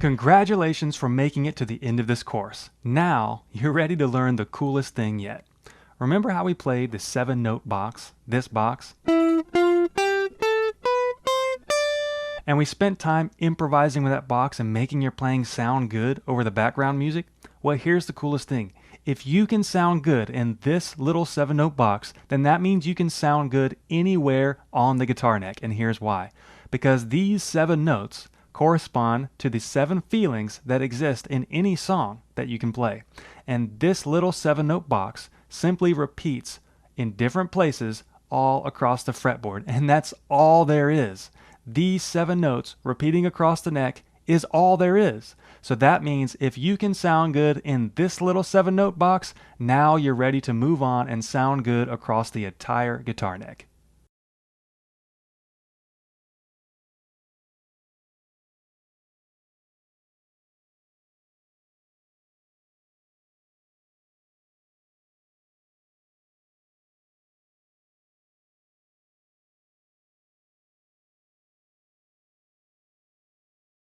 Congratulations for making it to the end of this course. Now you're ready to learn the coolest thing yet. Remember how we played the 7-note box, this box? And we spent time improvising with that box and making your playing sound good over the background music? Well, here's the coolest thing. If you can sound good in this little 7-note box, then that means you can sound good anywhere on the guitar neck. And here's why. Because these 7 notes correspond to the 7 feelings that exist in any song that you can play. And this little 7-note box simply repeats in different places all across the fretboard. And that's all there is. These 7 notes repeating across the neck is all there is. So that means if you can sound good in this little 7-note box, now you're ready to move on and sound good across the entire guitar neck.